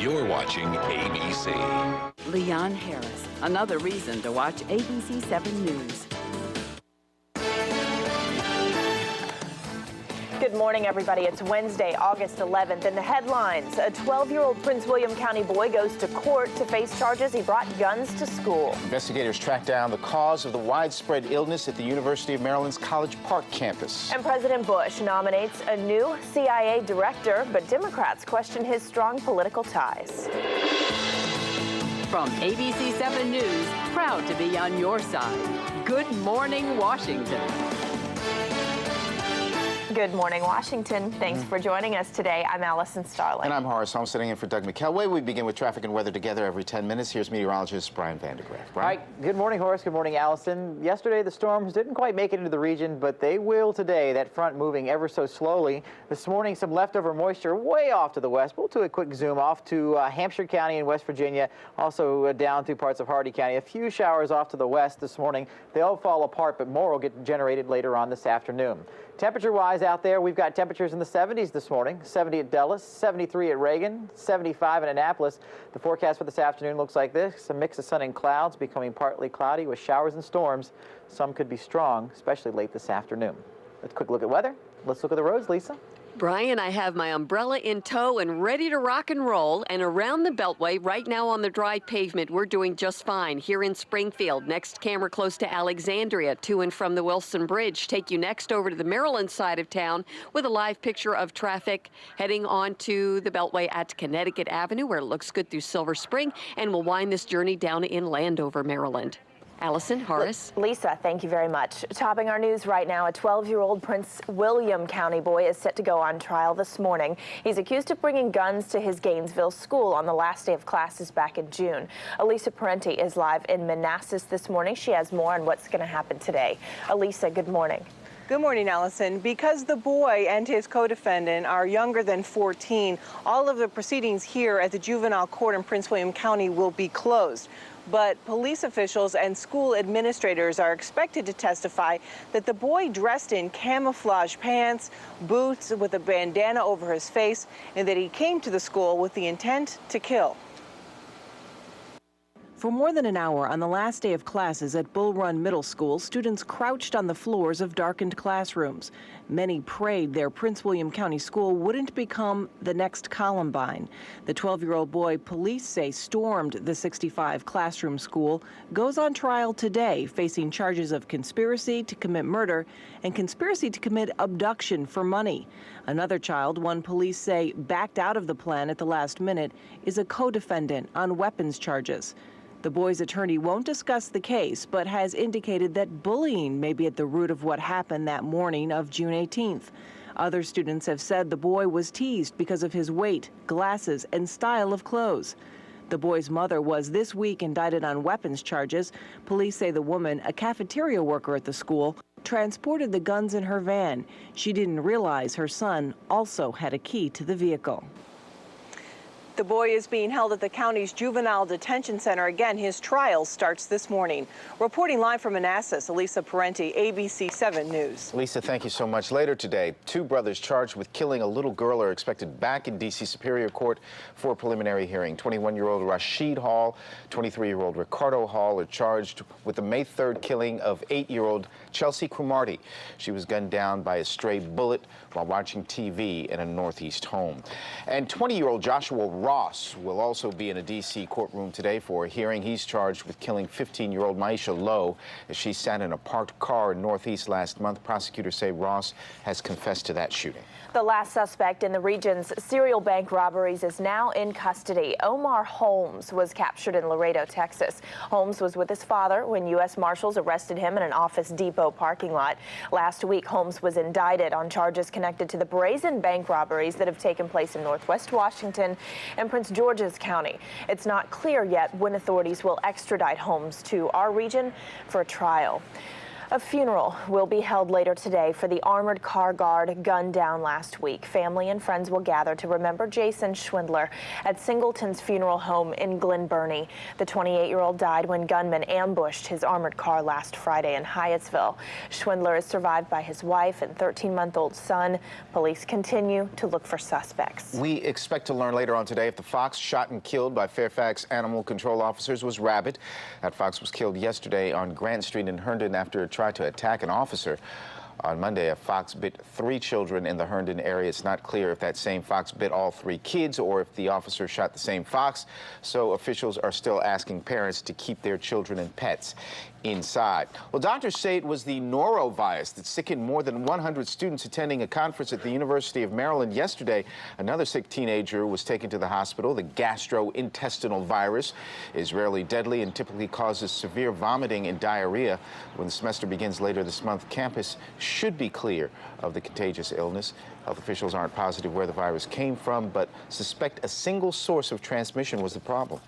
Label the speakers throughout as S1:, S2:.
S1: You're watching ABC.
S2: Leon Harris, another reason to watch ABC 7 News.
S3: Good morning, everybody. It's Wednesday, August 11th, and the headlines. A 12-year-old Prince William County boy goes to court to face charges he brought guns to school.
S4: Investigators track down the cause of the widespread illness at the University of Maryland's College Park campus.
S3: And President Bush nominates a new CIA director, but Democrats question his strong political ties.
S2: From ABC 7 News, proud to be on your side. Good morning, Washington.
S3: Good morning, Washington. Thanks for joining us today. I'm Allison Starling.
S4: And I'm Horace Holmes, sitting in for Doug McKelway. We begin with traffic and weather together every 10 minutes. Here's meteorologist Brian Vandegraaff. Brian?
S5: All right. Good morning, Horace. Good morning, Allison. Yesterday, the storms didn't quite make it into the region, but they will today. That front moving ever so slowly. This morning, some leftover moisture way off to the west. We'll do a quick zoom off to Hampshire County in West Virginia, also down through parts of Hardee County. A few showers off to the west this morning. They'll fall apart, but more will get generated later on this afternoon. Temperature-wise out there, we've got temperatures in the 70s this morning, 70 at Dulles, 73 at Reagan, 75 in Annapolis. The forecast for this afternoon looks like this: a mix of sun and clouds, becoming partly cloudy with showers and storms. Some could be strong, especially late this afternoon. Let's quick look at weather. Let's look at the roads, Lisa.
S6: Brian, I have my umbrella in tow and ready to rock and roll. And around the Beltway, right now on the dry pavement, we're doing just fine. Here in Springfield, next camera close to Alexandria, to and from the Wilson Bridge. Take you next over to the Maryland side of town with a live picture of traffic heading on to the Beltway at Connecticut Avenue, where it looks good through Silver Spring. And we'll wind this journey down in Landover, Maryland. Allison, Horace.
S3: Lisa, thank you very much. Topping our news right now, a 12-year-old Prince William County boy is set to go on trial this morning. He's accused of bringing guns to his Gainesville school on the last day of classes back in June. Elisa Parenti is live in Manassas this morning. She has more on what's going to happen today. Elisa, good morning.
S7: Good morning, Allison. Because the boy and his co-defendant are younger than 14, all of the proceedings here at the juvenile court in Prince William County will be closed. But police officials and school administrators are expected to testify that the boy dressed in camouflage pants, boots with a bandana over his face, and that he came to the school with the intent to kill.
S8: For more than an hour on the last day of classes at Bull Run Middle School, students crouched on the floors of darkened classrooms. Many prayed their Prince William County school wouldn't become the next Columbine. The 12-year-old boy police say stormed the 65-classroom school goes on trial today, facing charges of conspiracy to commit murder and conspiracy to commit abduction for money. Another child, one police say backed out of the plan at the last minute, is a co-defendant on weapons charges. The boy's attorney won't discuss the case, but has indicated that bullying may be at the root of what happened that morning of June 18th. Other students have said the boy was teased because of his weight, glasses, and style of clothes. The boy's mother was this week indicted on weapons charges. Police say the woman, a cafeteria worker at the school, transported the guns in her van. She didn't realize her son also had a key to the vehicle.
S7: The boy is being held at the county's juvenile detention center. Again, his trial starts this morning. Reporting live from Manassas, Elisa Parenti, ABC 7 News.
S4: Lisa, thank you so much. Later today, two brothers charged with killing a little girl are expected back in D.C. Superior Court for a preliminary hearing. 21-year-old Rashid Hall, 23-year-old Ricardo Hall are charged with the May 3rd killing of 8-year-old Chelsea Cromartie. She was gunned down by a stray bullet while watching TV in a northeast home. And 20-year-old Joshua Ross will also be in a D.C. courtroom today for a hearing. He's charged with killing 15-year-old Maisha Lowe as she sat in a parked car in Northeast last month. Prosecutors say Ross has confessed to that shooting.
S3: The last suspect in the region's serial bank robberies is now in custody. Omar Holmes was captured in Laredo, Texas. Holmes was with his father when U.S. Marshals arrested him in an Office Depot parking lot. Last week, Holmes was indicted on charges connected to the brazen bank robberies that have taken place in Northwest Washington and Prince George's County. It's not clear yet when authorities will extradite Holmes to our region for a trial. A funeral will be held later today for the armored car guard gunned down last week. Family and friends will gather to remember Jason Schwindler at Singleton's funeral home in Glen Burnie. The 28-year-old died when gunmen ambushed his armored car last Friday in Hyattsville. Schwindler is survived by his wife and 13-month-old son. Police continue to look for suspects.
S4: We expect to learn later on today if the fox shot and killed by Fairfax animal control officers was Rabbit. That fox was killed yesterday on Grant Street in Herndon after it tried to attack an officer. On Monday, a fox bit 3 children in the Herndon area. It's not clear if that same fox bit all 3 kids or if the officer shot the same fox. So officials are still asking parents to keep their children and pets inside. Well, doctors say it was the norovirus that sickened more than 100 students attending a conference at the University of Maryland yesterday. Another sick teenager was taken to the hospital. The gastrointestinal virus is rarely deadly and typically causes severe vomiting and diarrhea. When the semester begins later this month, campus should be clear of the contagious illness. Health officials aren't positive where the virus came from, but suspect a single source of transmission was the problem.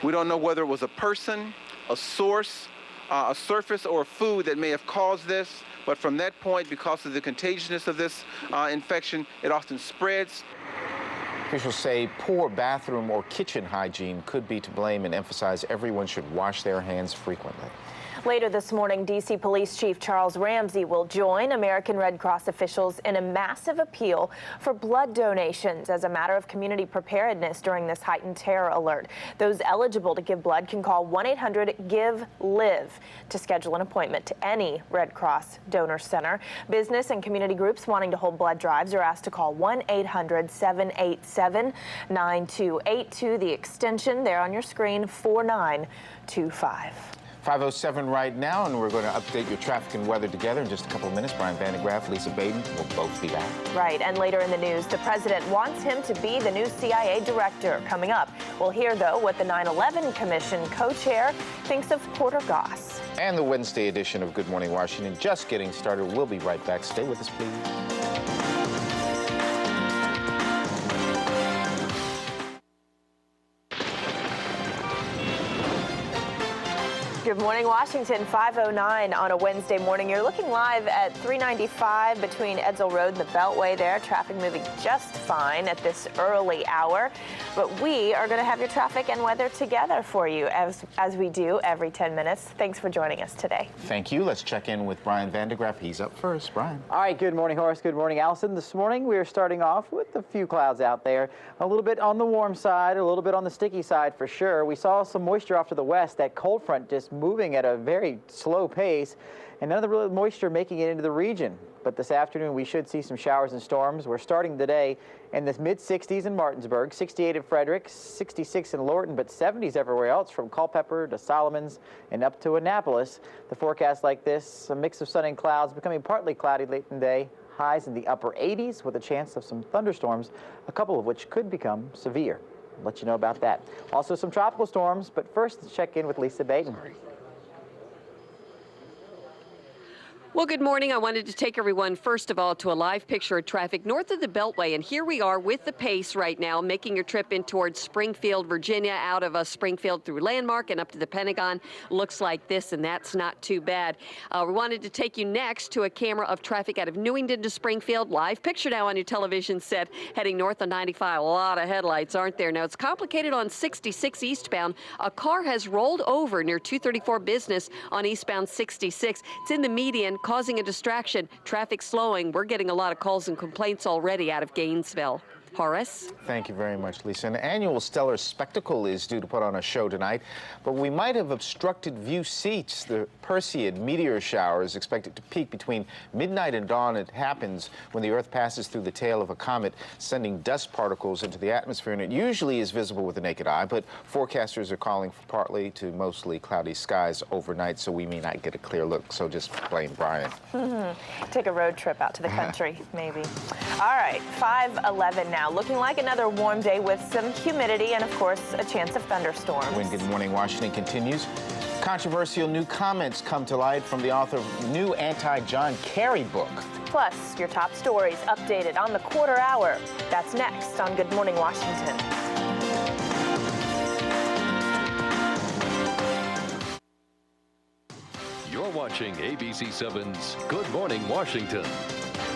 S9: We don't know whether it was a person, a source, a surface, or a food that may have caused this, but from that point, because of the contagiousness of this infection, it often spreads.
S4: Officials say poor bathroom or kitchen hygiene could be to blame and emphasize everyone should wash their hands frequently.
S3: Later this morning, D.C. Police Chief Charles Ramsey will join American Red Cross officials in a massive appeal for blood donations as a matter of community preparedness during this heightened terror alert. Those eligible to give blood can call 1-800-GIVE-LIVE to schedule an appointment to any Red Cross donor center. Business and community groups wanting to hold blood drives are asked to call 1-800-787-9282. The extension there on your screen, 4925.
S4: 5:07 right now, and we're going to update your traffic and weather together in just a couple of minutes. Brian Vandegraff, Lisa Baden will both be back.
S3: Right, and later in the news, the president wants him to be the new CIA director. Coming up, we'll hear, though, what the 9/11 Commission co-chair thinks of Porter Goss.
S4: And the Wednesday edition of Good Morning Washington just getting started. We'll be right back. Stay with us, please.
S3: Good morning, Washington. 5:09 on a Wednesday morning. You're looking live at 395 between Edsall Road and the Beltway there. Traffic moving just fine at this early hour. But we are going to have your traffic and weather together for you as we do every 10 minutes. Thanks for joining us today.
S4: Thank you. Let's check in with Brian Vandegraff. He's up first. Brian.
S5: All right, good morning, Horace. Good morning, Allison. This morning we are starting off with a few clouds out there. A little bit on the warm side, a little bit on the sticky side for sure. We saw some moisture off to the west. That cold front just moving at a very slow pace, and none of the real moisture making it into the region. But this afternoon we should see some showers and storms. We're starting today in the mid-60s in Martinsburg, 68 in Frederick, 66 in Lorton, but 70s everywhere else from Culpeper to Solomons and up to Annapolis. The forecast like this, a mix of sun and clouds, becoming partly cloudy late in the day. Highs in the upper 80s with a chance of some thunderstorms, a couple of which could become severe. I'll let you know about that. Also some tropical storms, but first let's check in with Lisa Baden.
S6: Well, good morning. I wanted to take everyone, first of all, to a live picture of traffic north of the Beltway. And here we are with the pace right now, making your trip in towards Springfield, Virginia, out of Springfield through Landmark and up to the Pentagon. Looks like this, and that's not too bad. We wanted to take you next to a camera of traffic out of Newington to Springfield. Live picture now on your television set, heading north on 95. A lot of headlights, aren't there? Now, it's complicated on 66 eastbound. A car has rolled over near 234 Business on eastbound 66. It's in the median, causing a distraction. Traffic slowing. We're getting a lot of calls and complaints already out of Gainesville. Horace?
S4: Thank you very much, Lisa. An annual Stellar Spectacle is due to put on a show tonight, but we might have obstructed view seats. The Perseid meteor shower is expected to peak between midnight and dawn. It happens when the Earth passes through the tail of a comet, sending dust particles into the atmosphere, and it usually is visible with the naked eye, but forecasters are calling for partly to mostly cloudy skies overnight, so we may not get a clear look, so just blame Brian.
S3: Take a road trip out to the country, maybe. All right, 5:11 now. Looking like another warm day with some humidity and, of course, a chance of thunderstorms.
S4: When Good Morning Washington continues, controversial new comments come to light from the author of the new anti-John Kerry book.
S3: Plus, your top stories updated on the quarter hour. That's next on Good Morning Washington.
S1: You're watching
S10: watching ABC7's Good Morning Washington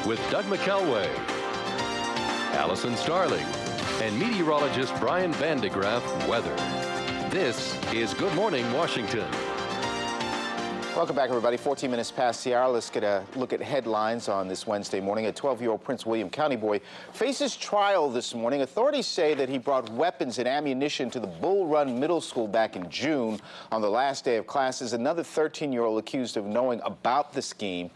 S10: with Doug McElway, Allison Starling, and meteorologist Brian Vandegraff weather. This is Good Morning Washington.
S4: Welcome back, everybody. 14 minutes past the hour. Let's get a look at headlines on this Wednesday morning. A 12-year-old Prince William County boy faces trial this morning. Authorities say that he brought weapons and ammunition to the Bull Run Middle School back in June on the last day of classes. Another 13-year-old accused of knowing about the scheme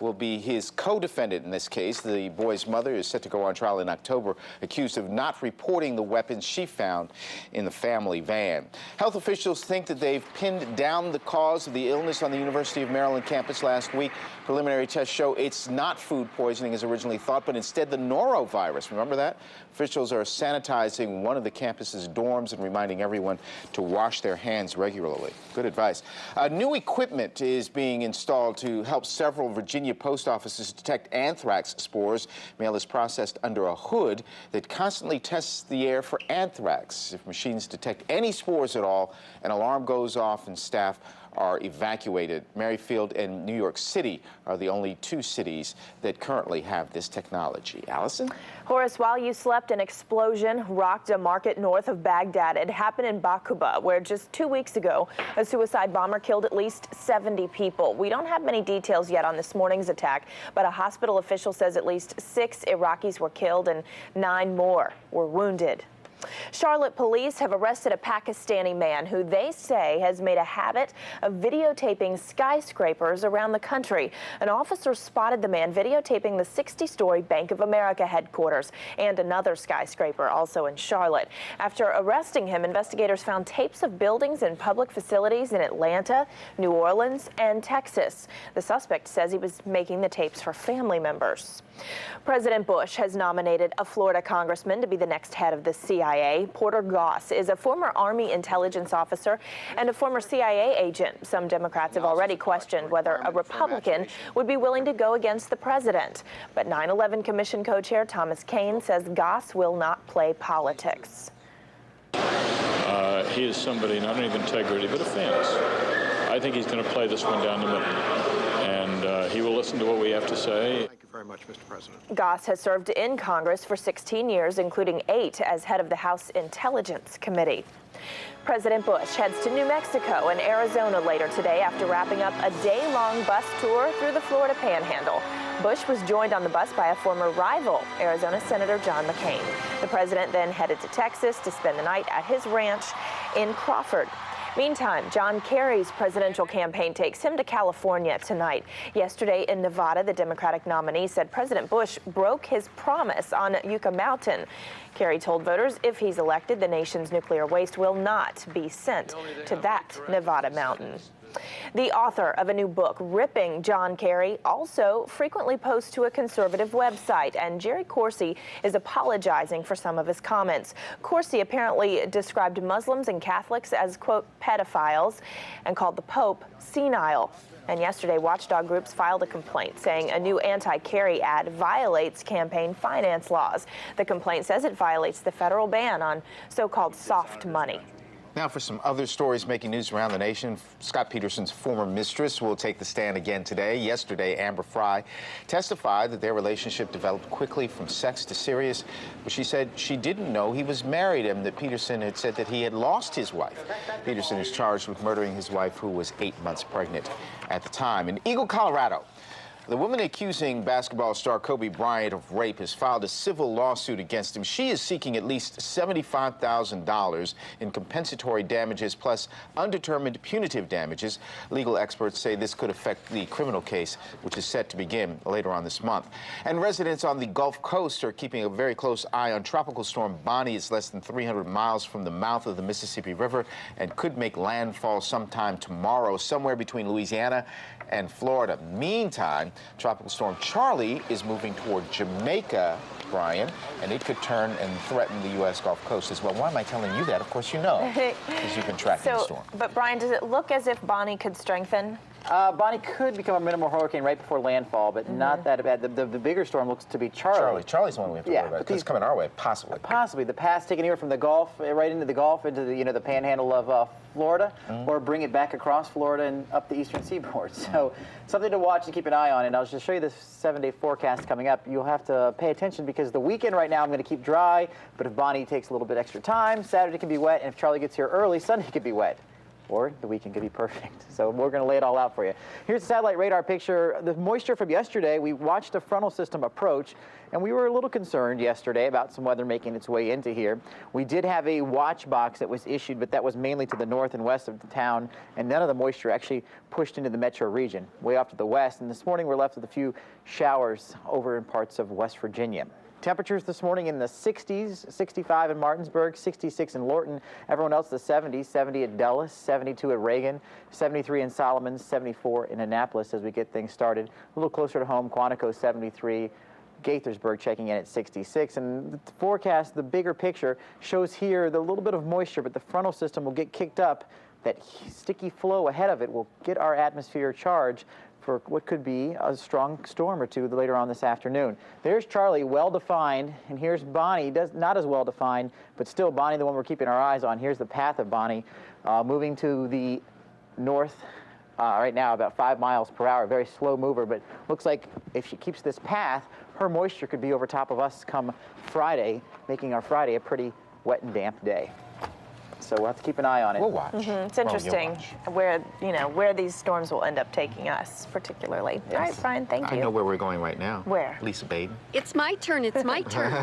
S4: will be his co-defendant in this case. The boy's mother is set to go on trial in October, accused of not reporting the weapons she found in the family van. Health officials think that they've pinned down the cause of the illness on the University of Maryland campus last week. Preliminary tests show it's not food poisoning as originally thought, but instead the norovirus. Remember that? Officials are sanitizing one of the campus's dorms and reminding everyone to wash their hands regularly. Good advice. New equipment is being installed to help several Virginia post offices detect anthrax spores. Mail is processed under a hood that constantly tests the air for anthrax. If machines detect any spores at all, an alarm goes off and staff are evacuated. Merrifield and New York City are the only two cities that currently have this technology. Allison?
S3: Horace, while you slept, an explosion rocked a market north of Baghdad. It happened in Bakuba, where just 2 weeks ago, a suicide bomber killed at least 70 people. We don't have many details yet on this morning's attack, but a hospital official says at least 6 Iraqis were killed and 9 more were wounded. Charlotte police have arrested a Pakistani man who they say has made a habit of videotaping skyscrapers around the country. An officer spotted the man videotaping the 60-story Bank of America headquarters and another skyscraper also in Charlotte. After arresting him, investigators found tapes of buildings and public facilities in Atlanta, New Orleans, and Texas. The suspect says he was making the tapes for family members. President Bush has nominated a Florida congressman to be the next head of the CIA. Porter Goss is a former Army intelligence officer and a former CIA agent. Some Democrats have already questioned whether a Republican would be willing to go against the president. But 9/11 Commission co-chair Thomas Kean says Goss will not play politics.
S11: He is somebody not only of integrity but of fairness. I think he's going to play this one down the middle, and he will listen to what we have to say.
S12: Thank you very much, Mr. President.
S3: Goss has served in Congress for 16 years, including 8 as head of the House Intelligence Committee. President Bush heads to New Mexico and Arizona later today after wrapping up a day-long bus tour through the Florida Panhandle. Bush was joined on the bus by a former rival, Arizona Senator John McCain. The president then headed to Texas to spend the night at his ranch in Crawford. Meantime, John Kerry's presidential campaign takes him to California tonight. Yesterday in Nevada, the Democratic nominee said President Bush broke his promise on Yucca Mountain. Kerry told voters if he's elected, the nation's nuclear waste will not be sent to that Nevada mountain. The author of a new book ripping John Kerry also frequently posts to a conservative website, and Jerry Corsi is apologizing for some of his comments. Corsi apparently described Muslims and Catholics as, quote, pedophiles, and called the Pope senile. And yesterday, watchdog groups filed a complaint saying a new anti-Kerry ad violates campaign finance laws. The complaint says it violates the federal ban on so-called soft money.
S4: Now for some other stories making news around the nation. Scott Peterson's former mistress will take the stand again today. Yesterday, Amber Fry testified that their relationship developed quickly from sex to serious, but she said she didn't know he was married and that Peterson had said that he had lost his wife. Peterson is charged with murdering his wife, who was 8 months pregnant at the time. In Eagle, Colorado, the woman accusing basketball star Kobe Bryant of rape has filed a civil lawsuit against him. She is seeking at least $75,000 in compensatory damages plus undetermined punitive damages. Legal experts say this could affect the criminal case, which is set to begin later on this month. And residents on the Gulf Coast are keeping a very close eye on Tropical Storm Bonnie. It's less than 300 miles from the mouth of the Mississippi River and could make landfall sometime tomorrow, somewhere between Louisiana and Florida. Meantime, Tropical Storm Charlie is moving toward Jamaica, Brian, and it could turn and threaten the U.S. Gulf Coast as well. Why am I telling you that? Of course you know, because you've been tracking the storm.
S3: But Brian, does it look as if Bonnie could strengthen
S5: Bonnie could become a minimal hurricane right before landfall, but not that bad. The bigger storm looks to be Charlie.
S4: Charlie's the one we have to worry about.
S5: But
S4: It's coming our way, possibly.
S5: Possibly. The path's taken anywhere from the Gulf, right into the Gulf, into the the panhandle of Florida, or bring it back across Florida and up the eastern seaboard. So something to watch and keep an eye on. And I'll just show you this 7-day forecast coming up. You'll have to pay attention because the weekend right now I'm going to keep dry, but if Bonnie takes a little bit extra time, Saturday can be wet, and if Charlie gets here early, Sunday could be wet. Or the weekend could be perfect. So we're going to lay it all out for you. Here's a satellite radar picture. The moisture from yesterday, we watched a frontal system approach, and we were a little concerned yesterday about some weather making its way into here. We did have a watch box that was issued, but that was mainly to the north and west of the town, and none of the moisture actually pushed into the metro region, way off to the west. And this morning, we're left with a few showers over in parts of West Virginia. Temperatures this morning in the 60s, 65 in Martinsburg, 66 in Lorton. Everyone else the 70s, 70 at Dulles, 72 at Reagan, 73 in Solomon, 74 in Annapolis as we get things started. A little closer to home, Quantico 73, Gaithersburg checking in at 66. And the forecast, the bigger picture, shows here the little bit of moisture, but the frontal system will get kicked up. That sticky flow ahead of it will get our atmosphere charged for what could be a strong storm or two later on this afternoon. There's Charlie, well-defined, and here's Bonnie, not as well-defined, but still Bonnie, the one we're keeping our eyes on. Here's the path of Bonnie, moving to the north right now, about 5 miles per hour, very slow mover, but looks like if she keeps this path, her moisture could be over top of us come Friday, making our Friday a pretty wet and damp day. So we'll have to keep an eye on it.
S4: We'll watch.
S3: It's interesting where these storms will end up taking us, particularly. Yes. All right, Brian, thank you.
S4: I know where we're going right now.
S3: Where?
S4: Lisa Baden.
S6: It's my turn. It's my turn.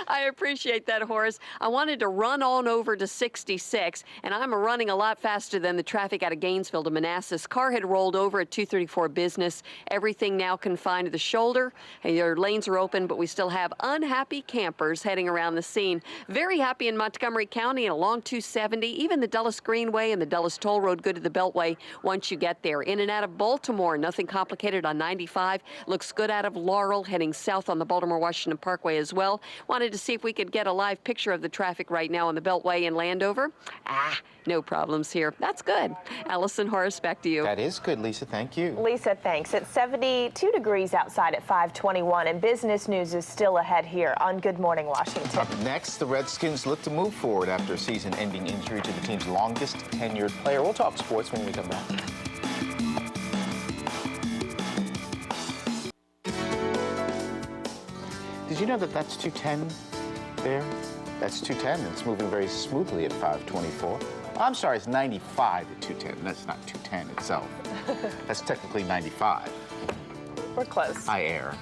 S6: I appreciate that, Horace. I wanted to run on over to 66, and I'm running a lot faster than the traffic out of Gainesville to Manassas. Car had rolled over at 234 Business. Everything now confined to the shoulder. And your lanes are open, but we still have unhappy campers heading around the scene. Very happy in Montgomery County and along 270, even the Dulles Greenway and the Dulles Toll Road good to the Beltway once you get there. In and out of Baltimore, nothing complicated on 95. Looks good out of Laurel, heading south on the Baltimore-Washington Parkway as well. Wanted to see if we could get a live picture of the traffic right now on the Beltway in Landover. No problems here. That's good. Allison, Horace, back to you.
S4: That is good, Lisa. Thank you.
S3: Lisa, thanks. It's 72 degrees outside at 5:21, and business news is still ahead here on Good Morning Washington.
S4: Up next, the Redskins look to move forward after a season-ending injury to the team's longest tenured player. We'll talk sports when we come back. Did you know that that's 210 there? That's 210. It's moving very smoothly at 524. I'm sorry, it's 95 at 210. That's not 210 itself. That's technically 95.
S3: We're close.
S4: I err.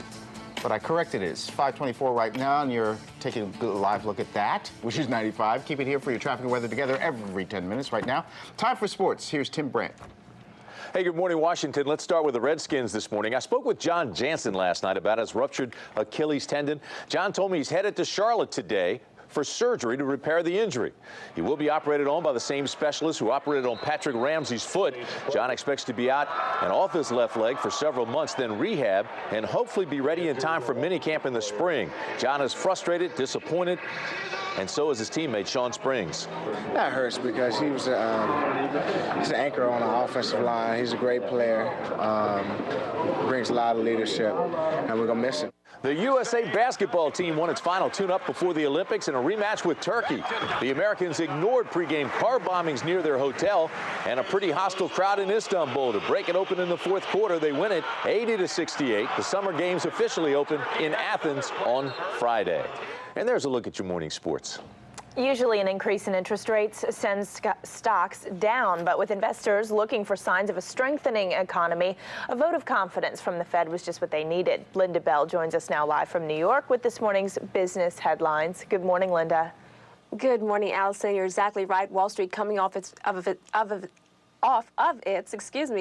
S4: But I corrected it. It's 524 right now, and you're taking a good live look at that, which is 95. Keep it here for your traffic and weather together every 10 minutes right now. Time for sports. Here's Tim Brandt.
S12: Hey, good morning, Washington. Let's start with the Redskins this morning. I spoke with John Jansen last night about his ruptured Achilles tendon. John told me he's headed to Charlotte today for surgery to repair the injury. He will be operated on by the same specialist who operated on Patrick Ramsey's foot. John expects to be out and off his left leg for several months, then rehab, and hopefully be ready in time for minicamp in the spring. John is frustrated, disappointed, and so is his teammate Sean Springs.
S13: That hurts because he was he's an anchor on the offensive line. He's a great player, brings a lot of leadership, and we're going to miss him.
S12: The USA basketball team won its final tune-up before the Olympics in a rematch with Turkey. The Americans ignored pregame car bombings near their hotel and a pretty hostile crowd in Istanbul to break it open in the fourth quarter. They win it 80-68. The Summer Games officially open in Athens on Friday. And there's a look at your morning sports.
S3: Usually an increase in interest rates sends stocks down, but with investors looking for signs of a strengthening economy, a vote of confidence from the Fed was just what they needed. Linda Bell joins us now live from New York with this morning's business headlines. Good morning, Linda.
S14: Good morning, Allison. You're exactly right. Wall Street coming off its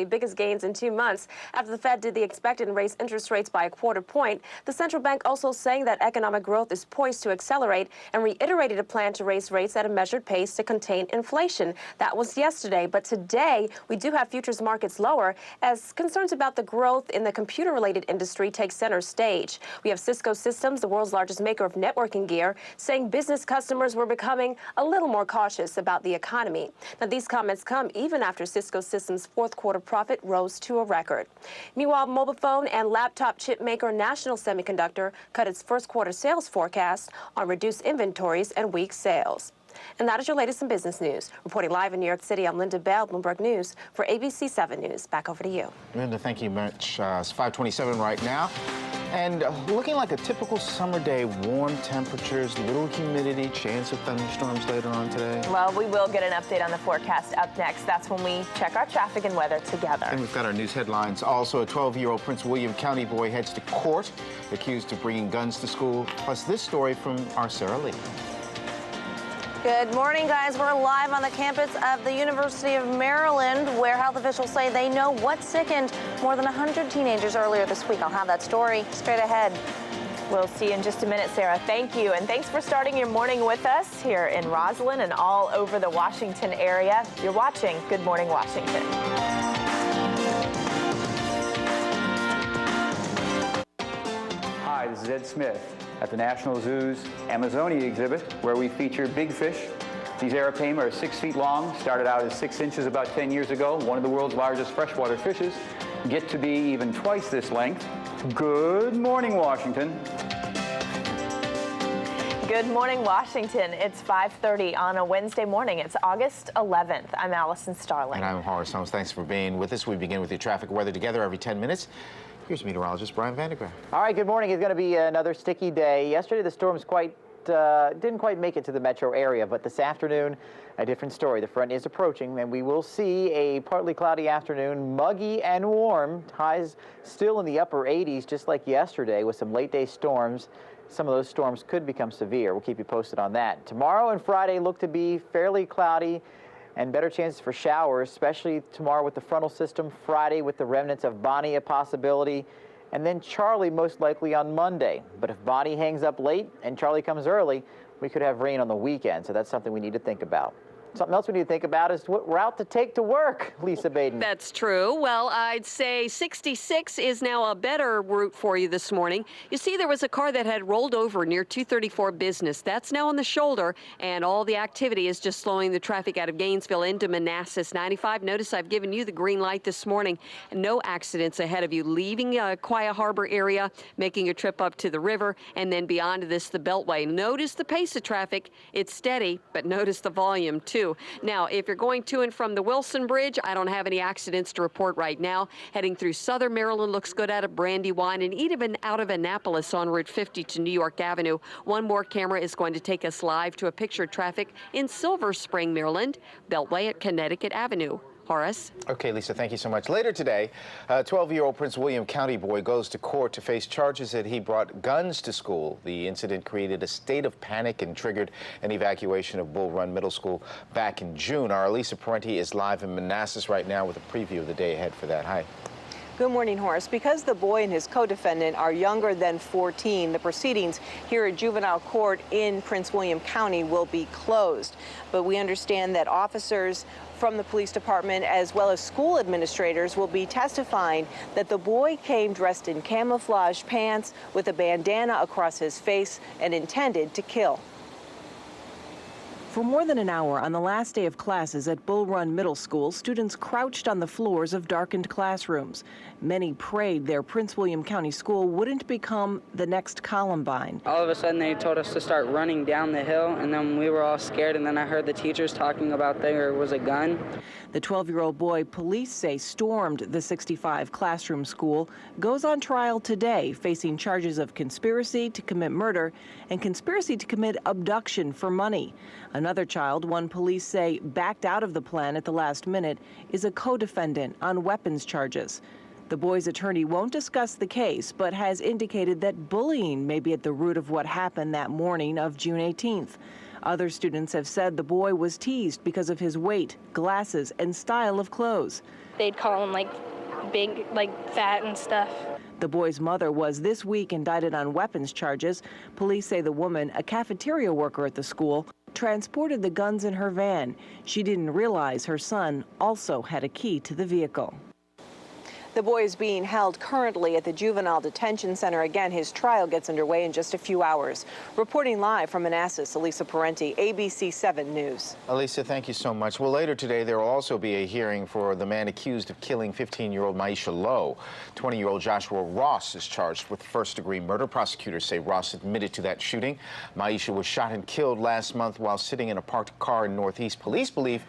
S14: biggest gains in 2 months after the Fed did the expected and raised interest rates by a quarter point. The central bank also saying that economic growth is poised to accelerate and reiterated a plan to raise rates at a measured pace to contain inflation. That was yesterday, but today we do have futures markets lower as concerns about the growth in the computer-related industry take center stage. We have Cisco Systems, the world's largest maker of networking gear, saying business customers were becoming a little more cautious about the economy. Now, these comments come even after Cisco Systems' fourth quarter profit rose to a record. Meanwhile, mobile phone and laptop chip maker National Semiconductor cut its first quarter sales forecast on reduced inventories and weak sales. And that is your latest in business news. Reporting live in New York City, I'm Linda Bell, Bloomberg News for ABC 7 News. Back over to you.
S4: Linda, thank you much. It's 5:27 right now. And looking like a typical summer day, warm temperatures, little humidity, chance of thunderstorms later on today.
S3: Well, we will get an update on the forecast up next. That's when we check our traffic and weather together.
S4: And we've got our news headlines. Also, a 12-year-old Prince William County boy heads to court, accused of bringing guns to school. Plus this story from our Sarah Lee.
S15: Good morning, guys. We're live on the campus of the University of Maryland, where health officials say they know what sickened more than 100 teenagers earlier this week. I'll have that story straight ahead.
S3: We'll see you in just a minute, Sarah. Thank you. And thanks for starting your morning with us here in Roslyn and all over the Washington area. You're watching Good Morning Washington.
S16: Hi, this is Ed Smith at the National Zoo's Amazonia exhibit, where we feature big fish. These Arapema are 6 feet long, started out as 6 inches about 10 years ago, one of the world's largest freshwater fishes, get to be even twice this length. Good morning, Washington.
S3: Good morning, Washington. It's 5:30 on a Wednesday morning. It's August 11th. I'm Allison Starling.
S4: And I'm Horace Holmes. Thanks for being with us. We begin with your traffic weather together every 10 minutes. Here's meteorologist Brian Vandegraff.
S5: All right, good morning. It's going to be another sticky day. Yesterday, the storms didn't quite make it to the metro area, but this afternoon, a different story. The front is approaching, and we will see a partly cloudy afternoon, muggy and warm. Highs still in the upper 80s, just like yesterday, with some late-day storms. Some of those storms could become severe. We'll keep you posted on that. Tomorrow and Friday look to be fairly cloudy and better chances for showers, especially tomorrow with the frontal system, Friday with the remnants of Bonnie a possibility, and then Charlie most likely on Monday. But if Bonnie hangs up late and Charlie comes early, we could have rain on the weekend, so that's something we need to think about. Something else we need to think about is what route to take to work, Lisa Baden.
S6: That's true. Well, I'd say 66 is now a better route for you this morning. You see, there was a car that had rolled over near 234 Business. That's now on the shoulder, and all the activity is just slowing the traffic out of Gainesville into Manassas. 95, notice I've given you the green light this morning. No accidents ahead of you, leaving Quiet Harbor area, making a trip up to the river, and then beyond this, the Beltway. Notice the pace of traffic. It's steady, but notice the volume, too. Now, if you're going to and from the Wilson Bridge, I don't have any accidents to report right now. Heading through southern Maryland looks good out of Brandywine and even out of Annapolis on Route 50 to New York Avenue. One more camera is going to take us live to a picture of traffic in Silver Spring, Maryland, Beltway at Connecticut Avenue. Horace.
S4: Okay, Lisa, thank you so much. Later today, a 12-year-old Prince William County boy goes to court to face charges that he brought guns to school. The incident created a state of panic and triggered an evacuation of Bull Run Middle School back in June. Our Elisa Parenti is live in Manassas right now with a preview of the day ahead for that. Hi.
S7: Good morning, Horace. Because the boy and his co-defendant are younger than 14, the proceedings here at juvenile court in Prince William County will be closed. But we understand that officers from the police department as well as school administrators will be testifying that the boy came dressed in camouflage pants with a bandana across his face and intended to kill.
S8: For more than an hour on the last day of classes at Bull Run Middle School, students crouched on the floors of darkened classrooms. Many prayed their Prince William County school wouldn't become the next Columbine.
S17: All of a sudden they told us to start running down the hill, and then we were all scared, and then I heard the teachers talking about there was a gun.
S8: The 12-year-old boy police say stormed the 65 classroom school goes on trial today, facing charges of conspiracy to commit murder and conspiracy to commit abduction for money. Another child, one police say backed out of the plan at the last minute, is a co-defendant on weapons charges. The boy's attorney won't discuss the case, but has indicated that bullying may be at the root of what happened that morning of June 18th. Other students have said the boy was teased because of his weight, glasses, and style of clothes.
S18: They'd call him big, fat and stuff.
S8: The boy's mother was this week indicted on weapons charges. Police say the woman, a cafeteria worker at the school, transported the guns in her van. She didn't realize her son also had a key to the vehicle.
S7: The boy is being held currently at the Juvenile Detention Center. Again, his trial gets underway in just a few hours. Reporting live from Manassas, Elisa Parenti, ABC 7 News.
S4: Elisa, thank you so much. Well, later today, there will also be a hearing for the man accused of killing 15-year-old Maisha Lowe. 20-year-old Joshua Ross is charged with first-degree murder. Prosecutors say Ross admitted to that shooting. Maisha was shot and killed last month while sitting in a parked car in Northeast. Police believe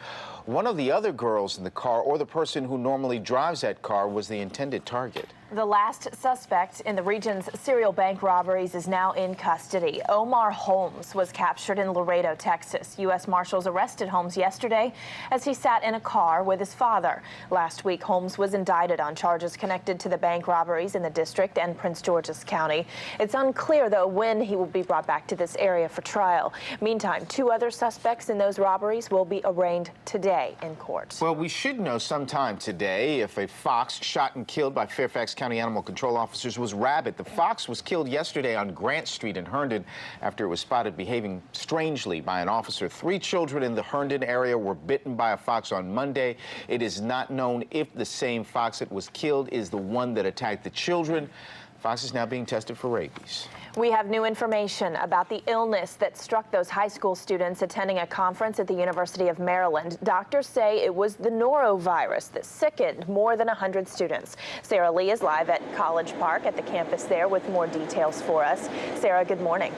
S4: one of the other girls in the car, or the person who normally drives that car, was the intended target.
S3: The last suspect in the region's serial bank robberies is now in custody. Omar Holmes was captured in Laredo, Texas. U.S. Marshals arrested Holmes yesterday as he sat in a car with his father. Last week, Holmes was indicted on charges connected to the bank robberies in the district and Prince George's County. It's unclear, though, when he will be brought back to this area for trial. Meantime, 2 other suspects in those robberies will be arraigned today in court.
S4: Well, we should know sometime today if a fox shot and killed by Fairfax County Animal Control officers was rabid. The fox was killed yesterday on Grant Street in Herndon after it was spotted behaving strangely by an officer. 3 children in the Herndon area were bitten by a fox on Monday. It is not known if the same fox that was killed is the one that attacked the children. The fox is now being tested for rabies.
S3: We have new information about the illness that struck those high school students attending a conference at the University of Maryland. Doctors say it was the norovirus that sickened more than 100 students. Sarah Lee is live at College Park at the campus there with more details for us. Sarah, good morning.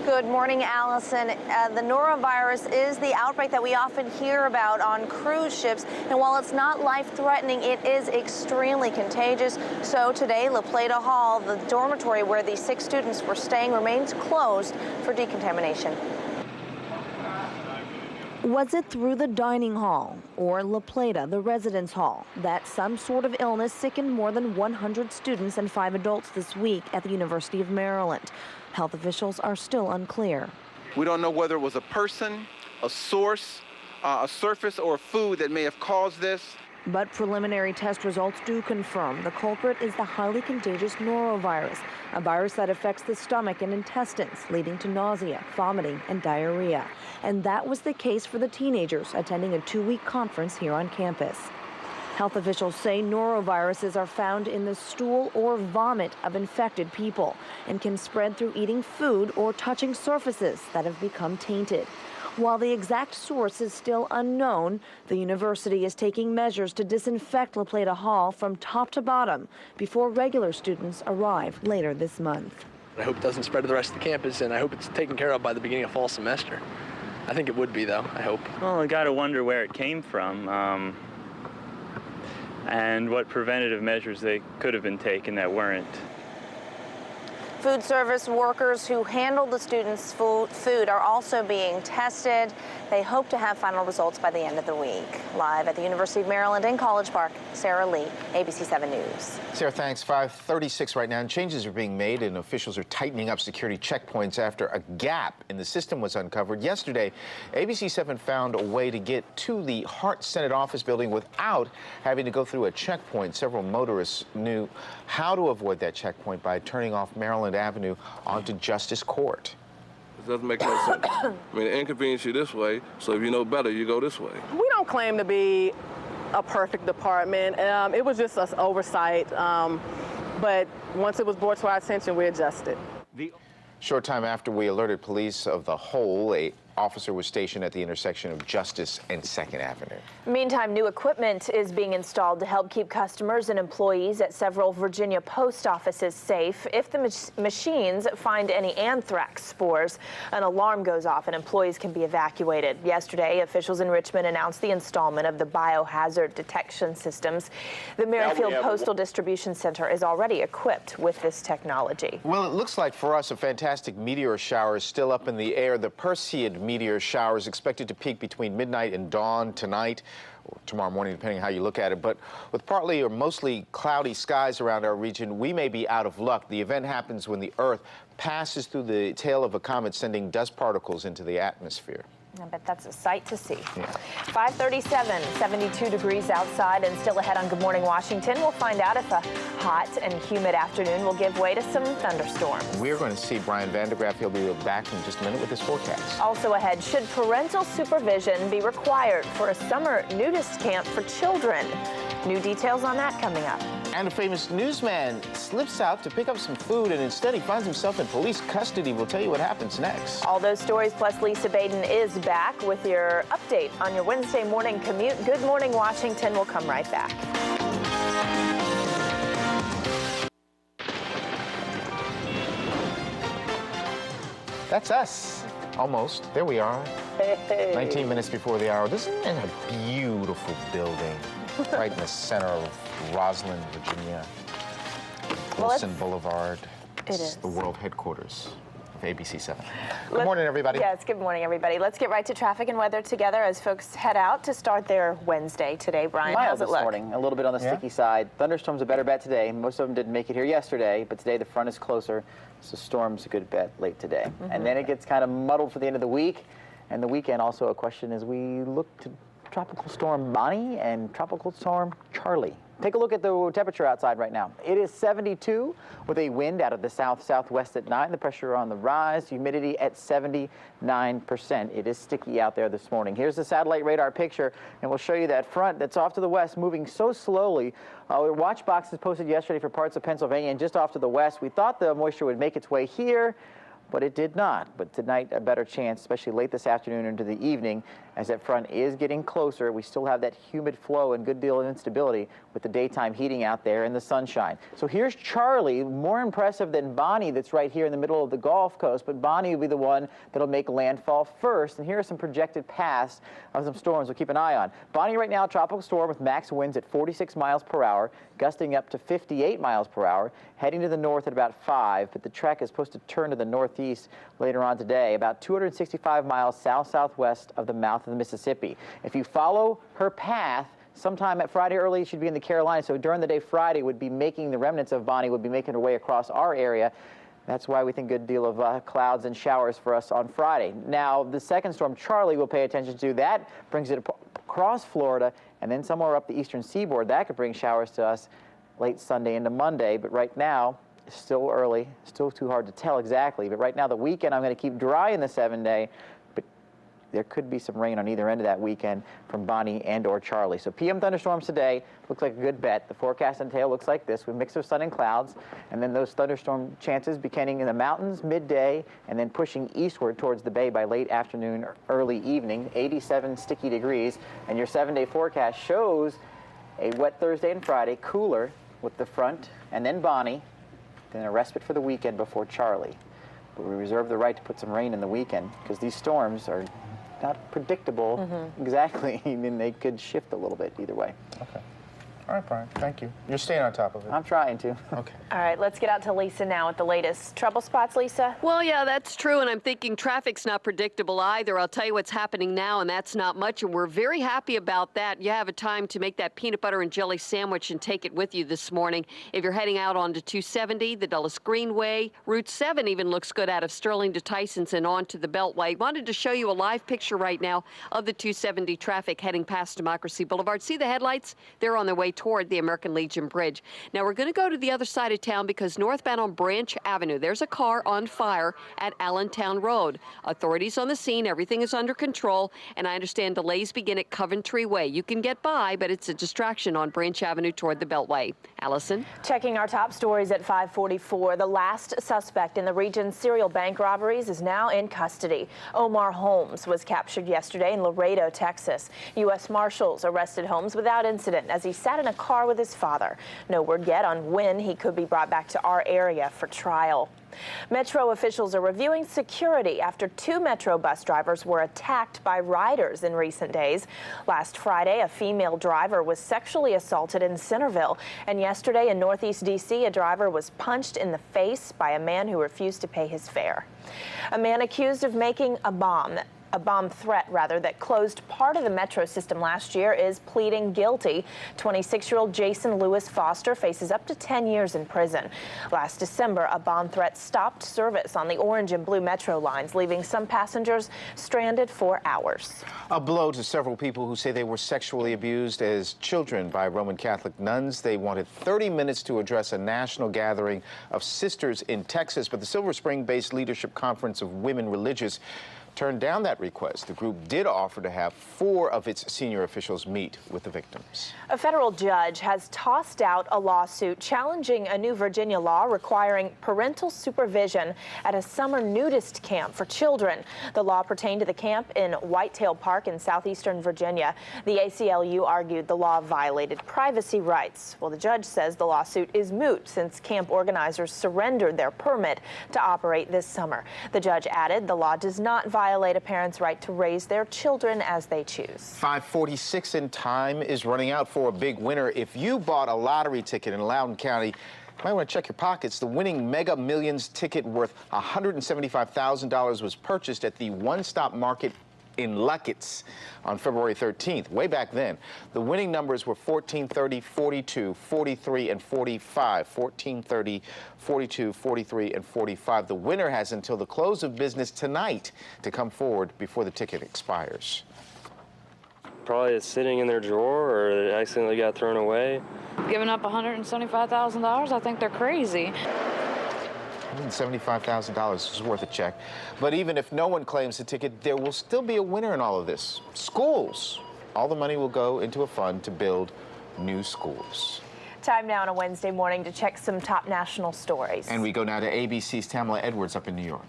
S15: Good morning, Allison. The norovirus is the outbreak that we often hear about on cruise ships, and while it's not life-threatening, it is extremely contagious. So today, La Plata Hall, the dormitory where the 6 students were staying, remains closed for decontamination. Was it through the dining hall or La Plata, the residence hall, that some sort of illness sickened more than 100 students and 5 adults this week at the University of Maryland? Health officials are still unclear.
S9: We don't know whether it was a person, a source, a surface, or food that may have caused this.
S15: But preliminary test results do confirm the culprit is the highly contagious norovirus, a virus that affects the stomach and intestines, leading to nausea, vomiting, and diarrhea. And that was the case for the teenagers attending a 2-week conference here on campus. Health officials say noroviruses are found in the stool or vomit of infected people and can spread through eating food or touching surfaces that have become tainted. While the exact source is still unknown, the university is taking measures to disinfect La Plata Hall from top to bottom before regular students arrive later this month.
S19: I hope it doesn't spread to the rest of the campus, and I hope it's taken care of by the beginning of fall semester. I think it would be, though, I hope.
S20: Well, I got to wonder where it came from and what preventative measures they could have been taken that weren't.
S15: Food service workers who handled the students' food are also being tested. They hope to have final results by the end of the week. Live at the University of Maryland in College Park, Sarah Lee, ABC 7 News.
S4: Sarah, thanks. 5:36 right now, and changes are being made, and officials are tightening up security checkpoints after a gap in the system was uncovered. Yesterday, ABC 7 found a way to get to the Hart Senate office building without having to go through a checkpoint. Several motorists knew how to avoid that checkpoint by turning off Maryland Avenue onto Justice Court.
S21: It doesn't make no sense. I mean, it inconveniences you this way, so if you know better, you go this way.
S22: We don't claim to be a perfect department. It was just an oversight, but once it was brought to our attention, we adjusted.
S4: Short time after we alerted police of the hole, a officer was stationed at the intersection of Justice and 2nd Avenue.
S3: Meantime, new equipment is being installed to help keep customers and employees at several Virginia post offices safe. If the machines find any anthrax spores, an alarm goes off and employees can be evacuated. Yesterday, officials in Richmond announced the installment of the biohazard detection systems. The Merrifield Postal Distribution Center is already equipped with this technology.
S4: Well, it looks like for us a fantastic meteor shower is still up in the air. The Perseid meteor shower is expected to peak between midnight and dawn tonight, or tomorrow morning, depending on how you look at it. But with partly or mostly cloudy skies around our region, we may be out of luck. The event happens when the Earth passes through the tail of a comet, sending dust particles into the atmosphere.
S3: I bet that's a sight to see. Yeah. 5:37, 72 degrees outside, and still ahead on Good Morning Washington. We'll find out if a hot and humid afternoon will give way to some thunderstorms.
S4: We're going to see Brian Vandegraff. He'll be back in just a minute with his forecast.
S3: Also ahead, should parental supervision be required for a summer nudist camp for children? New details on that coming up.
S4: And a famous newsman slips out to pick up some food, and instead he finds himself in police custody. We'll tell you what happens next.
S3: All those stories, plus Lisa Baden is back with your update on your Wednesday morning commute. Good Morning Washington will come right back.
S4: That's us. Almost. There we are.
S5: Hey.
S4: 19 minutes before the hour. This is a beautiful building right in the center of Roslyn, Virginia. Wilson Boulevard.
S3: It is
S4: the world headquarters of ABC 7. Good morning, everybody.
S3: Yes, good morning, everybody. Let's get right to traffic and weather together as folks head out to start their Wednesday today. Brian,
S5: Mild
S3: how's it
S5: this
S3: look?
S5: morning, a little bit on the sticky side. Thunderstorms a better bet today. Most of them didn't make it here yesterday, but today the front is closer, so storms a good bet late today. And then it gets kind of muddled for the end of the week, and the weekend also a question as we look to Tropical Storm Bonnie and Tropical Storm Charlie. Take a look at the temperature outside right now. It is 72 with a wind out of the south-southwest at 9. The pressure on the rise, humidity at 79%. It is sticky out there this morning. Here's the satellite radar picture, and we'll show you that front that's off to the west moving so slowly. Watch boxes posted yesterday for parts of Pennsylvania and just off to the west. We thought the moisture would make its way here, but it did not. But tonight, a better chance, especially late this afternoon into the evening, as that front is getting closer. We still have that humid flow and good deal of instability with the daytime heating out there and the sunshine. So here's Charlie, more impressive than Bonnie that's right here in the middle of the Gulf Coast, but Bonnie will be the one that'll make landfall first. And here are some projected paths of some storms we'll keep an eye on. Bonnie right now, tropical storm with max winds at 46 miles per hour, gusting up to 58 miles per hour, heading to the north at about 5, but the track is supposed to turn to the northeast later on today, about 265 miles south-southwest of the mouth of the Mississippi. If you follow her path, sometime at Friday early, she'd be in the Carolinas. So during the day, Friday would be making the remnants of Bonnie would be making her way across our area. That's why we think a good deal of clouds and showers for us on Friday. Now, the second storm, Charlie, we'll pay attention to. That brings it across Florida and then somewhere up the eastern seaboard. That could bring showers to us late Sunday into Monday. But right now, it's still early, still too hard to tell exactly. But right now, the weekend, I'm going to keep dry in the 7-day. There could be some rain on either end of that weekend from Bonnie and or Charlie. So PM thunderstorms today looks like a good bet. The forecast and tail looks like this with a mix of sun and clouds. And then those thunderstorm chances beginning in the mountains midday and then pushing eastward towards the bay by late afternoon or early evening, 87 sticky degrees. And your 7-day forecast shows a wet Thursday and Friday, cooler with the front and then Bonnie, then a respite for the weekend before Charlie. But we reserve the right to put some rain in the weekend because these storms are not predictable exactly. I mean, they could shift a little bit either way.
S4: Okay. All right, Brian. Thank you. You're staying on top of it.
S5: I'm trying to.
S4: Okay.
S3: All right, let's get out to Lisa now with the latest trouble spots, Lisa.
S6: Well, yeah, that's true, and I'm thinking traffic's not predictable either. I'll tell you what's happening now, and that's not much, and we're very happy about that. You have a time to make that peanut butter and jelly sandwich and take it with you this morning. If you're heading out onto 270, the Dulles Greenway, Route 7 even looks good out of Sterling to Tysons and on to the Beltway. Wanted to show you a live picture right now of the 270 traffic heading past Democracy Boulevard. See the headlights? They're on their way toward the American Legion Bridge. Now we're going to go to the other side of town because northbound on Branch Avenue, there's a car on fire at Allentown Road. Authorities on the scene, everything is under control, and I understand delays begin at Coventry Way. You can get by, but it's a distraction on Branch Avenue toward the Beltway. Allison?
S3: Checking our top stories at 5:44. The last suspect in the region's serial bank robberies is now in custody. Omar Holmes was captured yesterday in Laredo, Texas. U.S. Marshals arrested Holmes without incident as he sat in a car with his father. No word yet on when he could be brought back to our area for trial. Metro officials are reviewing security after 2 Metro bus drivers were attacked by riders in recent days. Last Friday, a female driver was sexually assaulted in Centerville, and yesterday in Northeast D.C., a driver was punched in the face by a man who refused to pay his fare. A man accused of making a bomb threat that closed part of the Metro system last year is pleading guilty. 26-year-old Jason Lewis Foster faces up to 10 years in prison. Last December, a bomb threat stopped service on the orange and blue Metro lines, leaving some passengers stranded for hours.
S4: A blow to several people who say they were sexually abused as children by Roman Catholic nuns. They wanted 30 minutes to address a national gathering of sisters in Texas, but the Silver Spring-based Leadership Conference of Women Religious turned down that request. The group did offer to have 4 of its senior officials meet with the victims.
S3: A federal judge has tossed out a lawsuit challenging a new Virginia law requiring parental supervision at a summer nudist camp for children. The law pertained to the camp in Whitetail Park in southeastern Virginia. The ACLU argued the law violated privacy rights. Well, the judge says the lawsuit is moot since camp organizers surrendered their permit to operate this summer. The judge added the law does not violate a parent's right to raise their children as they choose.
S4: 5:46 and time is running out for a big winner. If you bought a lottery ticket in Loudoun County, you might want to check your pockets. The winning Mega Millions ticket worth $175,000 was purchased at the One Stop Market in Luckett's on February 13th. Way back then, the winning numbers were 14, 30, 42, 43, and 45. 14, 30, 42, 43, and 45. The winner has until the close of business tonight to come forward before the ticket expires.
S1: Probably it's sitting in their drawer or it accidentally got thrown away.
S2: Giving up $175,000, I think they're crazy.
S4: $175,000 is worth a check. But even if no one claims the ticket, there will still be a winner in all of this. Schools. All the money will go into a fund to build new schools.
S3: Time now on a Wednesday morning to check some top national stories.
S4: And we go now to ABC's Tamala Edwards up in New York.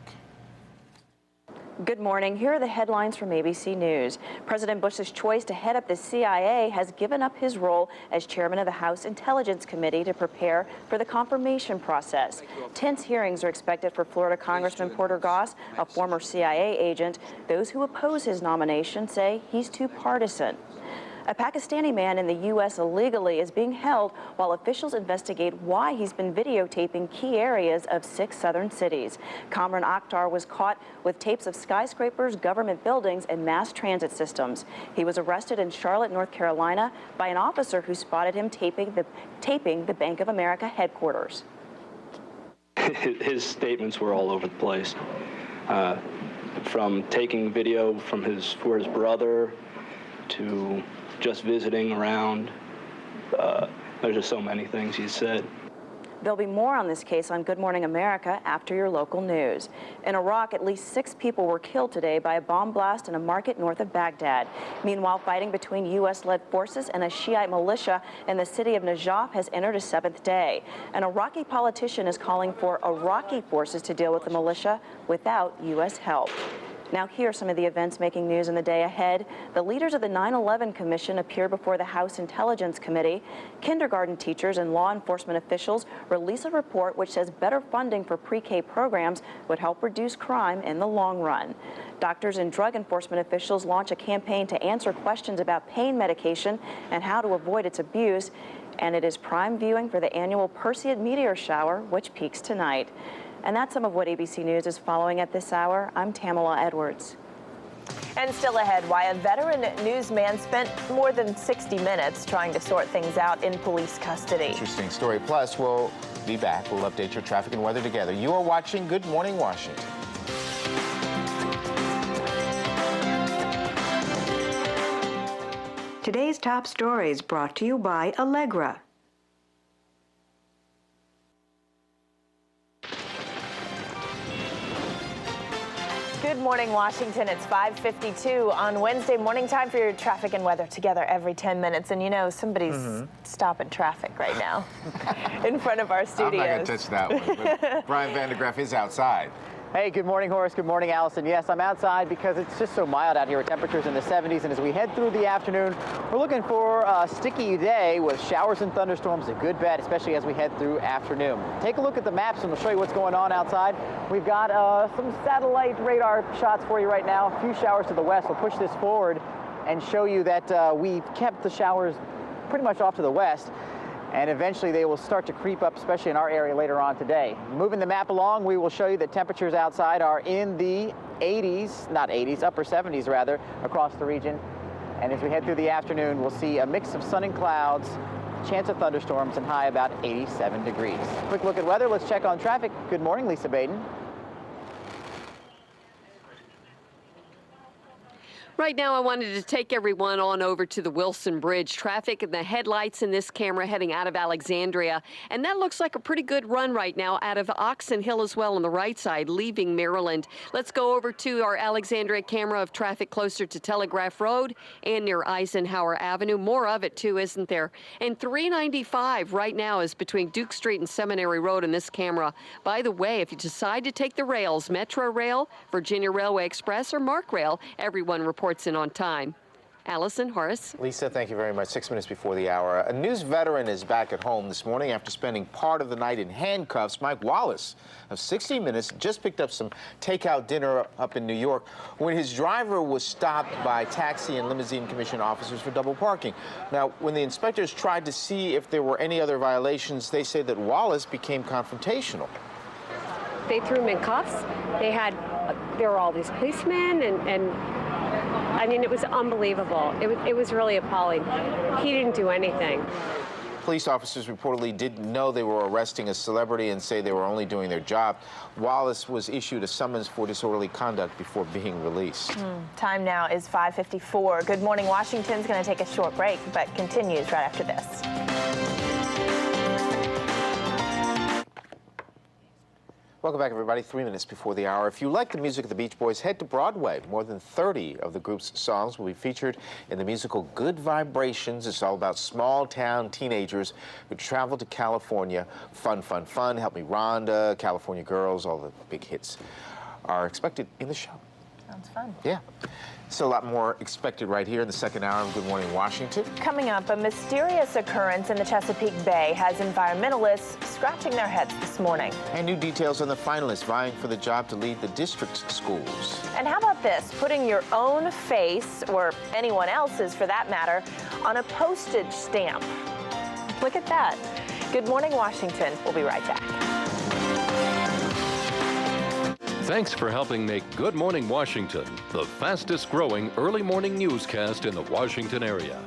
S23: Good morning. Here are the headlines from ABC News. President Bush's choice to head up the CIA has given up his role as chairman of the House Intelligence Committee to prepare for the confirmation process. Tense hearings are expected for Florida Congressman Porter Goss, a former CIA agent. Those who oppose his nomination say he's too partisan. A Pakistani man in the U.S. illegally is being held while officials investigate why he's been videotaping key areas of 6 southern cities. Kamran Akhtar was caught with tapes of skyscrapers, government buildings, and mass transit systems. He was arrested in Charlotte, North Carolina, by an officer who spotted him taping the Bank of America headquarters.
S24: His statements were all over the place, from taking video for his brother to just visiting around. There's just so many things he said.
S23: There'll be more on this case on Good Morning America after your local news. In Iraq, at least 6 people were killed today by a bomb blast in a market north of Baghdad. Meanwhile, fighting between U.S.-led forces and a Shiite militia in the city of Najaf has entered a 7th day. An Iraqi politician is calling for Iraqi forces to deal with the militia without U.S. help. Now, here are some of the events making news in the day ahead. The leaders of the 9/11 Commission appear before the House Intelligence Committee. Kindergarten teachers and law enforcement officials release a report which says better funding for pre-K programs would help reduce crime in the long run. Doctors and drug enforcement officials launch a campaign to answer questions about pain medication and how to avoid its abuse. And it is prime viewing for the annual Perseid meteor shower, which peaks tonight. And that's some of what ABC News is following at this hour. I'm Tamala Edwards.
S3: And still ahead, why a veteran newsman spent more than 60 minutes trying to sort things out in police custody.
S4: Interesting story. Plus, we'll be back. We'll update your traffic and weather together. You are watching Good Morning Washington.
S25: Today's top stories brought to you by Allegra.
S3: Good morning, Washington. It's 5:52 on Wednesday morning. Time for your traffic and weather together every 10 minutes. And you know, somebody's stopping traffic right now in front of our studios.
S4: I'm not going to touch that one, but Brian Vandegraff is outside.
S5: Hey, good morning, Horace. Good morning, Allison. Yes, I'm outside because it's just so mild out here with temperatures in the 70s. And as we head through the afternoon, we're looking for a sticky day with showers and thunderstorms. A good bet, especially as we head through afternoon. Take a look at the maps and we'll show you what's going on outside. We've got some satellite radar shots for you right now. A few showers to the west. We'll push this forward and show you that we've kept the showers pretty much off to the west. And eventually they will start to creep up, especially in our area later on today. Moving the map along, we will show you that temperatures outside are in the 80s, not 80s, upper 70s rather, across the region. And as we head through the afternoon, we'll see a mix of sun and clouds, chance of thunderstorms, and high about 87 degrees. Quick look at weather. Let's check on traffic. Good morning, Lisa Baden.
S6: Right now, I wanted to take everyone on over to the Wilson Bridge. Traffic and the headlights in this camera heading out of Alexandria. And that looks like a pretty good run right now out of Oxon Hill as well on the right side, leaving Maryland. Let's go over to our Alexandria camera of traffic closer to Telegraph Road and near Eisenhower Avenue. More of it, too, isn't there? And 395 right now is between Duke Street and Seminary Road in this camera. By the way, if you decide to take the rails, Metro Rail, Virginia Railway Express, or Mark Rail, everyone reports in on time. Allison, Horace.
S4: Lisa, thank you very much. 6 minutes before the hour. A news veteran is back at home this morning after spending part of the night in handcuffs. Mike Wallace of 60 Minutes just picked up some takeout dinner up in New York when his driver was stopped by Taxi and Limousine Commission officers for double parking. Now, when the inspectors tried to see if there were any other violations, they say that Wallace became confrontational.
S10: They threw him in cuffs. There were all these policemen, and I mean, it was unbelievable. It was really appalling. He didn't do anything.
S4: Police officers reportedly didn't know they were arresting a celebrity and say they were only doing their job. Wallace was issued a summons for disorderly conduct before being released.
S3: Time now is 5:54. Good Morning Washington's going to take a short break, but continues right after this.
S4: Welcome back, everybody. 3 minutes before the hour. If you like the music of the Beach Boys, head to Broadway. More than 30 of the group's songs will be featured in the musical Good Vibrations. It's all about small-town teenagers who travel to California. Fun, fun, fun. Help Me Rhonda, California Girls, all the big hits are expected in the show.
S3: Sounds fun.
S4: Yeah. So a lot more expected right here in the second hour of Good Morning Washington.
S3: Coming up, a mysterious occurrence in the Chesapeake Bay has environmentalists scratching their heads this morning.
S4: And new details on the finalists vying for the job to lead the district's schools.
S3: And how about this? Putting your own face, or anyone else's for that matter, on a postage stamp. Look at that. Good Morning Washington. We'll be right back.
S11: Thanks for helping make Good Morning Washington the fastest growing early morning newscast in the Washington area.